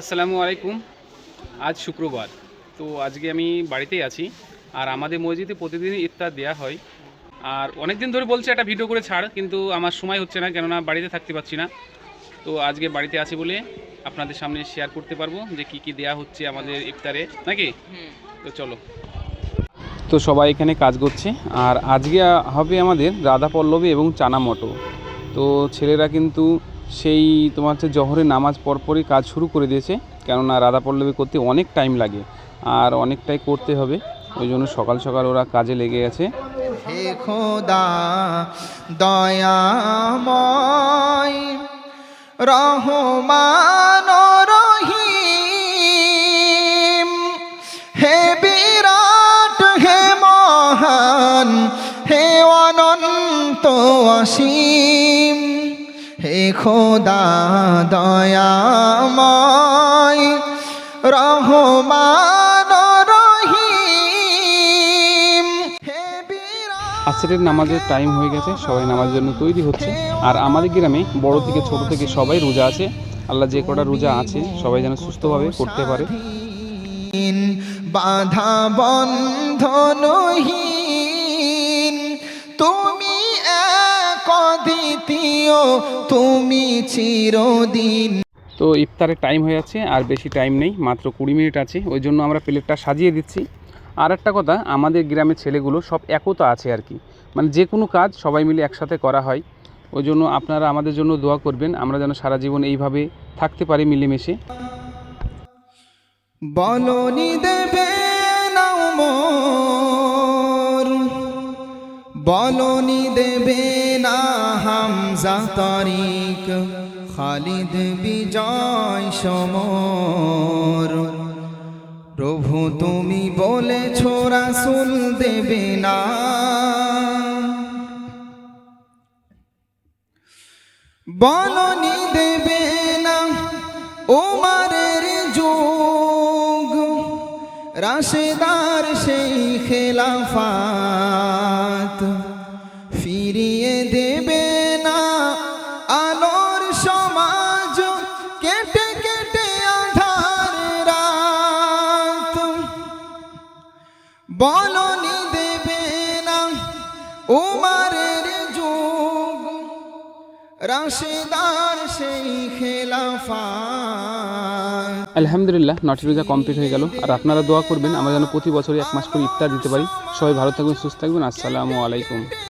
আসসালামু আলাইকুম। আজ শুক্রবার, তো আজকে আমি বাড়িতেই আছি। আর আমাদের মসজিদে প্রতিদিনই ইফতার দেওয়া হয়। আর অনেক দিন ধরে বলছে একটা ভিডিও করে ছাড়, কিন্তু আমার সময় হচ্ছে না, কেননা বাড়িতে থাকতে পারছি না। তো আজকে বাড়িতে আছি বলে আপনাদের সামনে শেয়ার করতে পারবো যে কি কি দেয়া হচ্ছে আমাদের ইফতারে, নাকি? তো চলো। তো সবাই এখানে কাজ করছে। আর আজকে হবে আমাদের রাধা পল্লবী এবং চানা মটর। তো ছেলেরা কিন্তু সেই তোমার হচ্ছে জহরের নামাজ পরপরই কাজ শুরু করে দিয়েছে, কেননা রাধা পল্লবী করতে অনেক টাইম লাগে আর অনেকটাই করতে হবে, ওই জন্য সকাল সকাল ওরা কাজে লেগে গেছে। হে খোদা দয়াময় রহমান রহিম, হে বিরাট হে মহান হে অনন্ত অসীম, হে খোদা দয়াময় রহমান রহিম। আসরের নামাজের টাইম হয়ে গেছে, সবাই নামাজের জন্য তৈরি হচ্ছে। আর আমাদের গ্রামে বড় থেকে ছোট থেকে সবাই রোজা আছে। আল্লাহ যে কটা রোজা আছে সবাই যেন সুস্থভাবে করতে পারে। বাধা বন্ধনহীন তুমি এক অদ্বিতীয়, তুমি চিরদিন। তো ইফতারের টাইম হয়ে যাচ্ছে, আর বেশি টাইম নেই, মাত্র 20 মিনিট আছে, ওই জন্য আমরা প্লেটটা সাজিয়ে দিচ্ছি। আর একটা কথা, আমাদের গ্রামের ছেলেগুলো সব একতা আছে আর কি, মানে যে কোনো কাজ সবাই মিলে একসাথে করা হয়। ওই জন্য আপনারা আমাদের জন্য দোয়া করবেন, আমরা যেন সারা জীবন এইভাবে থাকতে পারি মিলেমিশে। বলনি দেবে না উমর, বলনি দেবে না হামজা তারিক, খালিদ বিজয় সমর। প্রভু তুমি বলেছো রাসূল দেবে না, বলনি দেবে না উমরের যুগ, রাশেদার সেই খেলাফত, ফিরিয়ে দেবে না আলোর সমাজ, কেটে কেটে আধার রাত। বলনি দেবে না উমরের যুগ, রাশেদার সেই খেলাফত। আলহামদুলিল্লাহ, নটি রোজা কমপ্লিট হয়ে গেল। আর আপনারা দোয়া করবেন আমরা যেন প্রতি বছরই 1 মাস করে ইফতার দিতে পারি। সবাই ভালো থাকবেন, সুস্থ থাকবেন। আসসালামু আলাইকুম।